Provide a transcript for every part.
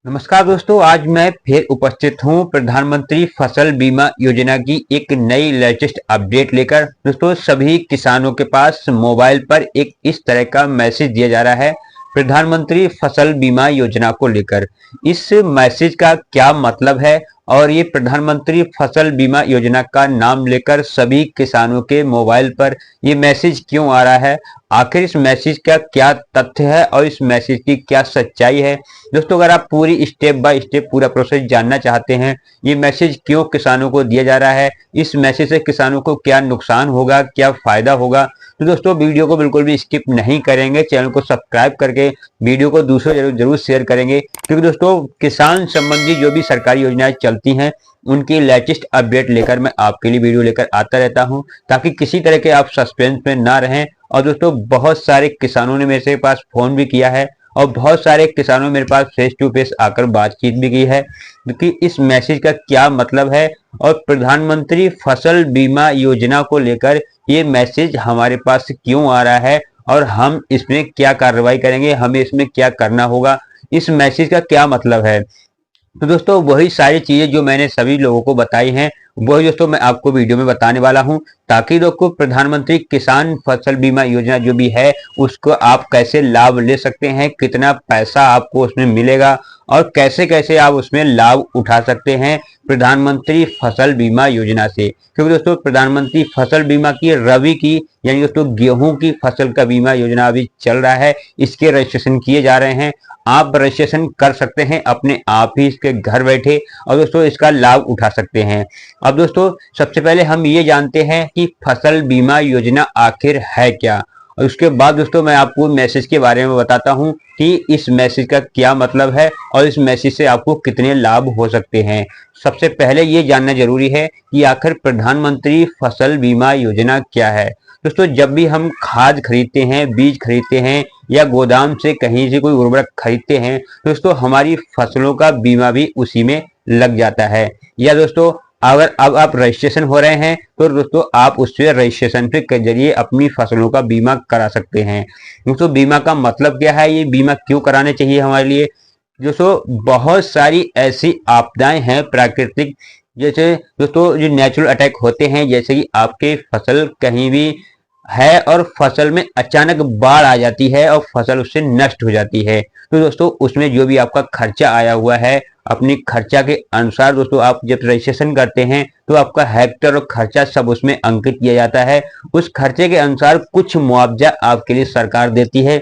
नमस्कार दोस्तों, आज मैं फिर उपस्थित हूं प्रधानमंत्री फसल बीमा योजना की एक नई लेटेस्ट अपडेट लेकर। दोस्तों, सभी किसानों के पास मोबाइल पर एक इस तरह का मैसेज दिया जा रहा है प्रधानमंत्री फसल बीमा योजना को लेकर। इस मैसेज का क्या मतलब है और ये प्रधानमंत्री फसल बीमा योजना का नाम लेकर सभी किसानों के मोबाइल पर ये मैसेज क्यों आ रहा है, आखिर इस मैसेज का क्या तथ्य है और इस मैसेज की क्या सच्चाई है। दोस्तों, अगर आप पूरी स्टेप बाय स्टेप पूरा प्रोसेस जानना चाहते हैं, ये मैसेज क्यों किसानों को दिया जा रहा है, इस मैसेज से किसानों को क्या नुकसान होगा, क्या फायदा होगा, तो दोस्तों वीडियो को बिल्कुल भी स्किप नहीं करेंगे। चैनल को सब्सक्राइब करके वीडियो को दूसरों जरूर शेयर करेंगे, क्योंकि दोस्तों किसान संबंधी जो भी सरकारी योजनाएं चलती हैं उनकी लेटेस्ट अपडेट लेकर मैं आपके लिए वीडियो लेकर आता रहता हूं, ताकि किसी तरह के आप सस्पेंस में ना रहें। और दोस्तों, बहुत सारे किसानों ने मेरे पास फोन भी किया है और बहुत सारे किसानों ने मेरे पास फेस टू फेस आकर बातचीत भी की है कि इस मैसेज का क्या मतलब है और प्रधानमंत्री फसल बीमा योजना को लेकर ये मैसेज हमारे पास क्यों आ रहा है और हम इसमें क्या कार्रवाई करेंगे, हमें इसमें क्या करना होगा, इस मैसेज का क्या मतलब है। तो दोस्तों, वही सारी चीजें जो मैंने सभी लोगों को बताई हैं वही दोस्तों मैं आपको वीडियो में बताने वाला हूं, ताकि दोस्तों प्रधानमंत्री किसान फसल बीमा योजना जो भी है उसको आप कैसे लाभ ले सकते हैं, कितना पैसा आपको उसमें मिलेगा और कैसे कैसे आप उसमें लाभ उठा सकते हैं प्रधानमंत्री फसल बीमा योजना से। क्योंकि दोस्तों प्रधानमंत्री फसल बीमा की रबी की यानी दोस्तों गेहूं की फसल का बीमा योजना अभी चल रहा है, इसके रजिस्ट्रेशन किए जा रहे हैं। आप रजिस्ट्रेशन कर सकते हैं अपने आप ही इसके घर बैठे और दोस्तों इसका लाभ उठा सकते हैं। अब दोस्तों, सबसे पहले हम ये जानते हैं कि फसल बीमा योजना आखिर है क्या, और उसके बाद दोस्तों मैं आपको मैसेज के बारे में बताता हूं कि इस मैसेज का क्या मतलब है और इस मैसेज से आपको कितने लाभ हो सकते हैं। सबसे पहले ये जानना जरूरी है कि आखिर प्रधानमंत्री फसल बीमा योजना क्या है। दोस्तों, जब भी हम खाद खरीदते हैं, बीज खरीदते हैं या गोदाम से कहीं से कोई उर्वरक खरीदते हैं, दोस्तों हमारी फसलों का बीमा भी उसी में लग जाता है। या दोस्तों, अगर अब आप रजिस्ट्रेशन हो रहे हैं तो दोस्तों आप उससे रजिस्ट्रेशन के जरिए अपनी फसलों का बीमा करा सकते हैं। दोस्तों, बीमा का मतलब क्या है, ये बीमा क्यों कराने चाहिए हमारे लिए। दोस्तों, बहुत सारी ऐसी आपदाएं हैं प्राकृतिक, जैसे दोस्तों जो नेचुरल अटैक होते हैं, जैसे कि आपके फसल कहीं भी है और फसल में अचानक बाढ़ आ जाती है और फसल उससे नष्ट हो जाती है, तो दोस्तों उसमें जो भी आपका खर्चा आया हुआ है अपनी खर्चा के अनुसार दोस्तों आप जब रजिस्ट्रेशन करते हैं तो आपका हेक्टर और खर्चा सब उसमें अंकित किया जाता है। उस खर्चे के अनुसार कुछ मुआवजा आपके लिए सरकार देती है,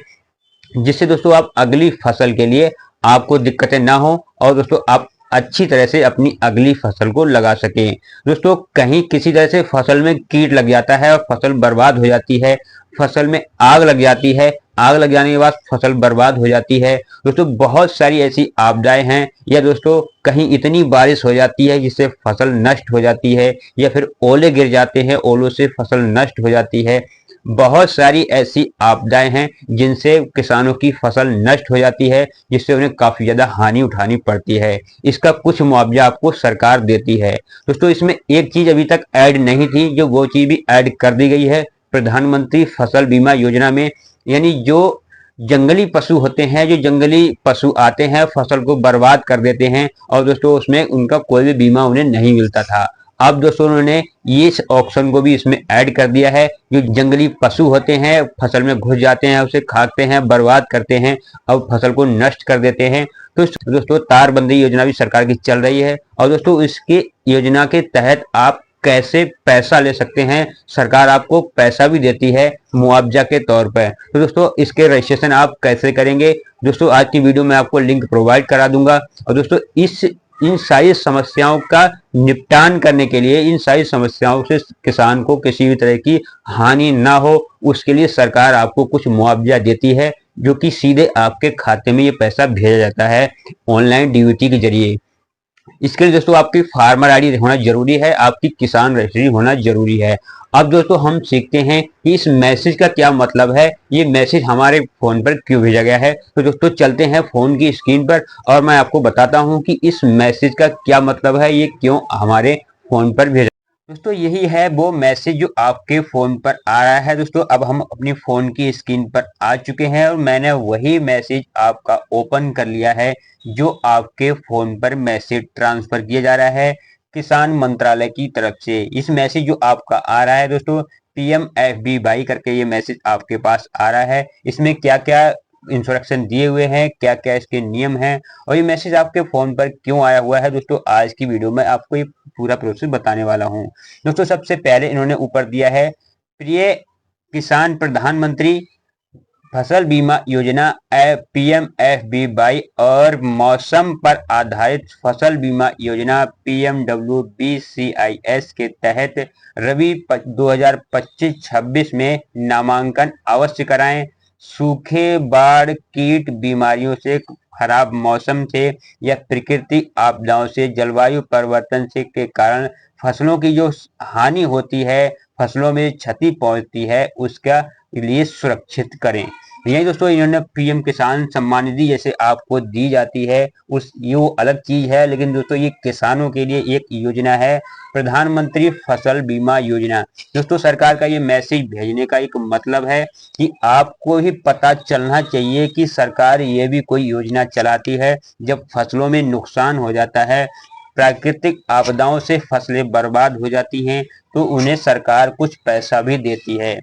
जिससे दोस्तों आप अगली फसल के लिए आपको दिक्कतें ना हो और दोस्तों आप अच्छी तरह से अपनी अगली फसल को लगा सकें। दोस्तों, कहीं किसी तरह से फसल में कीट लग जाता है और फसल बर्बाद हो जाती है, फसल में आग लग जाती है, आग लग जाने के बाद फसल बर्बाद हो जाती है। दोस्तों, बहुत सारी ऐसी आपदाएं हैं, या दोस्तों कहीं इतनी बारिश हो जाती है जिससे फसल नष्ट हो जाती है, या फिर ओले गिर जाते हैं, ओलों से फसल नष्ट हो जाती है। बहुत सारी ऐसी आपदाएं हैं जिनसे किसानों की फसल नष्ट हो जाती है, जिससे उन्हें काफी ज्यादा हानि उठानी पड़ती है। इसका कुछ मुआवजा आपको सरकार देती है। दोस्तों, इसमें एक चीज अभी तक ऐड नहीं थी, जो वो चीज भी ऐड कर दी गई है प्रधानमंत्री फसल बीमा योजना में। यानी जो जंगली पशु होते हैं, जो जंगली पशु आते हैं फसल को बर्बाद कर देते हैं और दोस्तों उसमें उनका कोई भी बीमा उन्हें नहीं मिलता था। अब दोस्तों उन्होंने ये ऑप्शन को भी इसमें ऐड कर दिया है। जो जंगली पशु होते हैं फसल में घुस जाते हैं, उसे खाते हैं, बर्बाद करते हैं और फसल को नष्ट कर देते हैं, तो दोस्तों तारबंदी योजना भी सरकार की चल रही है। और दोस्तों इसकी योजना के तहत आप कैसे पैसा ले सकते हैं, सरकार आपको पैसा भी देती है मुआवजा के तौर पर। तो दोस्तों इसके रजिस्ट्रेशन आप कैसे करेंगे, दोस्तों आज की वीडियो में आपको लिंक प्रोवाइड करा दूंगा। और दोस्तों इन सारी समस्याओं का निपटान करने के लिए, इन सारी समस्याओं से किसान को किसी भी तरह की हानि ना हो, उसके लिए सरकार आपको कुछ मुआवजा देती है, जो कि सीधे आपके खाते में ये पैसा भेजा जाता है ऑनलाइन डीबीटी के जरिए। इसके लिए दोस्तों आपकी फार्मर आईडी होना जरूरी है, आपकी किसान रजिस्ट्री होना जरूरी है। अब दोस्तों हम सीखते हैं कि इस मैसेज का क्या मतलब है, ये मैसेज हमारे फोन पर क्यों भेजा गया है। तो दोस्तों चलते हैं फोन की स्क्रीन पर और मैं आपको बताता हूं कि इस मैसेज का क्या मतलब है, ये क्यों हमारे फोन पर भेजा। दोस्तों यही है वो मैसेज जो आपके फोन पर आ रहा है। दोस्तों अब हम अपनी फोन की स्क्रीन पर आ चुके हैं और मैंने वही मैसेज आपका ओपन कर लिया है जो आपके फोन पर मैसेज ट्रांसफर किया जा रहा है किसान मंत्रालय की तरफ से। इस मैसेज जो आपका आ रहा है दोस्तों, PMFBY करके ये मैसेज आपके पास आ रहा है। इसमें क्या क्या इंस्ट्रक्शन दिए हुए हैं, क्या क्या इसके नियम हैं और ये मैसेज आपके फोन पर क्यों आया हुआ है, दोस्तों आज की वीडियो में आपको ये पूरा प्रोसेस बताने वाला हूँ। दोस्तों सबसे पहले इन्होंने ऊपर दिया है, प्रिय किसान, प्रधानमंत्री फसल बीमा योजना PMFBY और मौसम पर आधारित फसल बीमा योजना PMWBCIS के तहत रबी 2025-26 में नामांकन अवश्य कराएं। सूखे, बाढ़, कीट, बीमारियों से, खराब मौसम से या प्राकृतिक आपदाओं से, जलवायु परिवर्तन से के कारण फसलों की जो हानि होती है, फसलों में क्षति पहुंचती है, उसका लिए सुरक्षित करें। यही दोस्तों इन्होंने पीएम किसान सम्मान निधि जैसे आपको दी जाती है उस ये वो अलग चीज है, लेकिन दोस्तों ये किसानों के लिए एक योजना है, प्रधानमंत्री फसल बीमा योजना। दोस्तों सरकार का ये मैसेज भेजने का एक मतलब है कि आपको ही पता चलना चाहिए कि सरकार ये भी कोई योजना चलाती है। जब फसलों में नुकसान हो जाता है, प्राकृतिक आपदाओं से फसलें बर्बाद हो जाती हैं, तो उन्हें सरकार कुछ पैसा भी देती है।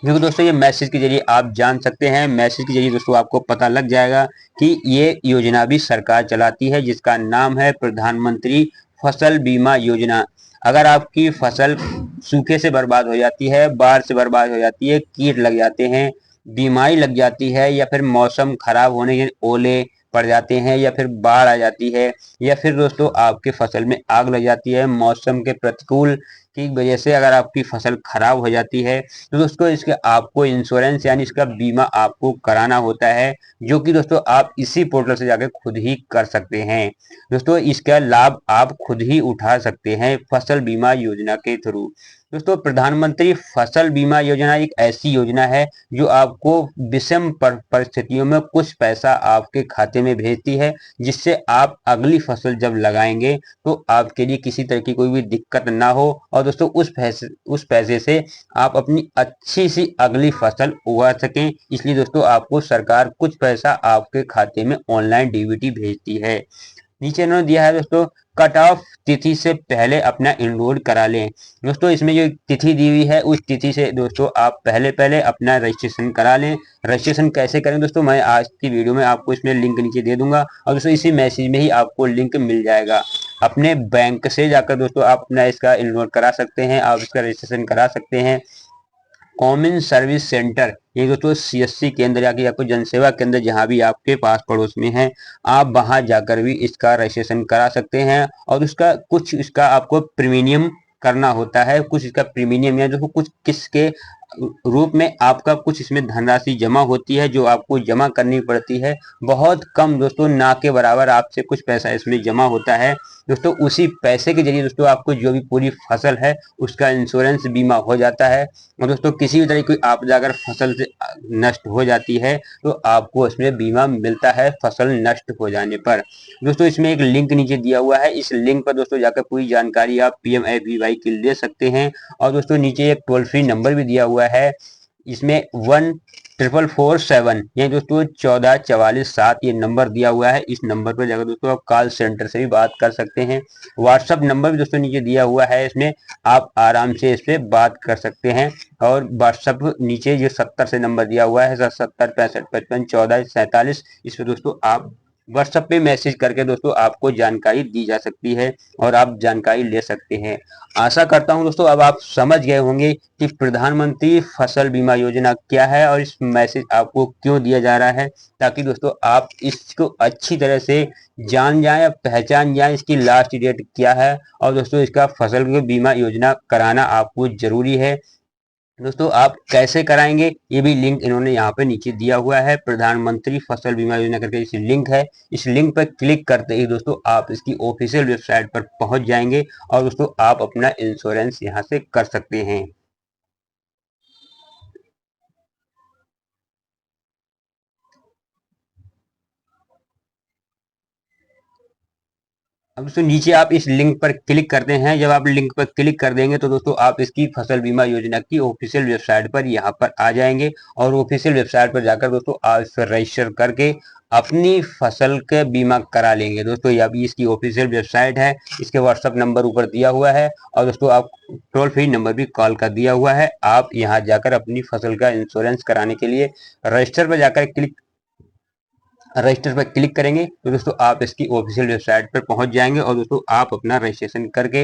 क्योंकि दोस्तों ये मैसेज के जरिए आप जान सकते हैं, मैसेज के जरिए दोस्तों आपको पता लग जाएगा कि ये योजना भी सरकार चलाती है जिसका नाम है प्रधानमंत्री फसल बीमा योजना। अगर आपकी फसल सूखे से बर्बाद हो जाती है, बाढ़ से बर्बाद हो जाती है, कीट लग जाते हैं, बीमारी लग जाती है या फिर मौसम खराब होने के ओले पड़ जाते हैं या फिर बाढ़ आ जाती है या फिर दोस्तों आपके फसल में आग लग जाती है, मौसम के प्रतिकूल की वजह से अगर आपकी फसल खराब हो जाती है, तो दोस्तों इसके आपको इंश्योरेंस यानी इसका बीमा आपको कराना होता है, जो कि दोस्तों आप इसी पोर्टल से जाकर खुद ही कर सकते हैं। दोस्तों इसका लाभ आप खुद ही उठा सकते हैं फसल बीमा योजना के थ्रू। दोस्तों प्रधानमंत्री फसल बीमा योजना एक ऐसी योजना है जो आपको विषम परिस्थितियों में कुछ पैसा आपके खाते में भेजती है, जिससे आप अगली फसल जब लगाएंगे तो आपके लिए किसी तरह की कोई भी दिक्कत ना हो और दोस्तों उस पैसे से आप अपनी अच्छी सी अगली फसल उगा सकें। इसलिए दोस्तों आपको सरकार कुछ पैसा आपके खाते में ऑनलाइन डीबीटी भेजती है। नीचे इन्होंने दिया है दोस्तों, कट ऑफ तिथि से पहले अपना इनरोल करा लें। दोस्तों इसमें जो तिथि दी हुई है उस तिथि से दोस्तों आप पहले पहले अपना रजिस्ट्रेशन करा लें। रजिस्ट्रेशन कैसे करें दोस्तों, मैं आज की वीडियो में आपको इसमें लिंक नीचे दे दूंगा और दोस्तों इसी मैसेज में ही आपको लिंक मिल जाएगा। अपने बैंक से जाकर दोस्तों आप अपना इसका इनरोल करा सकते हैं, आप इसका रजिस्ट्रेशन करा सकते हैं। कॉमन सर्विस सेंटर, ये दोस्तों CSC केंद्र या कि आपको जनसेवा केंद्र जहां भी आपके पास पड़ोस में है, आप वहां जाकर भी इसका रजिस्ट्रेशन करा सकते हैं और उसका कुछ इसका आपको प्रीमियम करना होता है। कुछ इसका प्रीमियम या जो कुछ किसके रूप में आपका कुछ इसमें धनराशि जमा होती है जो आपको जमा करनी पड़ती है। बहुत कम दोस्तों, ना के बराबर आपसे कुछ पैसा इसमें जमा होता है। दोस्तों उसी पैसे के जरिए दोस्तों आपको जो भी पूरी फसल है उसका इंश्योरेंस बीमा हो जाता है और दोस्तों किसी भी तरह की आपदा अगर फसल से नष्ट हो जाती है तो आपको इसमें बीमा मिलता है फसल नष्ट हो जाने पर। दोस्तों इसमें एक लिंक नीचे दिया हुआ है, इस लिंक पर दोस्तों जाकर पूरी जानकारी आप PMFBY की ले सकते हैं और दोस्तों नीचे एक टोल फ्री नंबर भी दिया हुआ है, इसमें 14447 ये दोस्तों 1444 ये नंबर दिया हुआ है। इस नंबर पर जाकर दोस्तों आप कॉल सेंटर से भी बात कर सकते हैं। व्हाट्सअप नंबर भी दोस्तों नीचे दिया हुआ है, इसमें आप आराम से इस पे बात कर सकते हैं। और व्हाट्सअप नीचे जो 70 से नंबर दिया हुआ है 70 65 55 14 47, इस पे दोस्तों आप व्हाट्सएप पे मैसेज करके दोस्तों आपको जानकारी दी जा सकती है और आप जानकारी ले सकते हैं। आशा करता हूं दोस्तों अब आप समझ गए होंगे कि प्रधानमंत्री फसल बीमा योजना क्या है और इस मैसेज आपको क्यों दिया जा रहा है, ताकि दोस्तों आप इसको अच्छी तरह से जान जाएं या पहचान जाएं इसकी लास्ट डेट क्या है और दोस्तों इसका फसल बीमा योजना कराना आपको जरूरी है। दोस्तों आप कैसे कराएंगे ये भी लिंक इन्होंने यहाँ पे नीचे दिया हुआ है, प्रधानमंत्री फसल बीमा योजना करके इस लिंक है। इस लिंक पर क्लिक करते ही दोस्तों आप इसकी ऑफिशियल वेबसाइट पर पहुंच जाएंगे और दोस्तों आप अपना इंश्योरेंस यहाँ से कर सकते हैं। अब दोस्तों नीचे आप इस लिंक पर क्लिक करते हैं। जब आप लिंक पर क्लिक कर देंगे तो दोस्तों आप इसकी फसल बीमा योजना की ऑफिशियल वेबसाइट पर यहाँ पर आ जाएंगे और ऑफिशियल वेबसाइट पर जाकर दोस्तों आप इस पर रजिस्टर करके अपनी फसल के बीमा करा लेंगे। दोस्तों ये अभी इसकी ऑफिशियल वेबसाइट है, इसके व्हाट्सएप नंबर ऊपर दिया हुआ है और दोस्तों आप टोल फ्री नंबर भी कॉल कर दिया हुआ है। आप यहाँ जाकर अपनी फसल का इंश्योरेंस कराने के लिए रजिस्टर पर जाकर रजिस्टर पर क्लिक करेंगे तो दोस्तों आप इसकी ऑफिशियल वेबसाइट पर पहुंच जाएंगे और दोस्तों आप अपना रजिस्ट्रेशन करके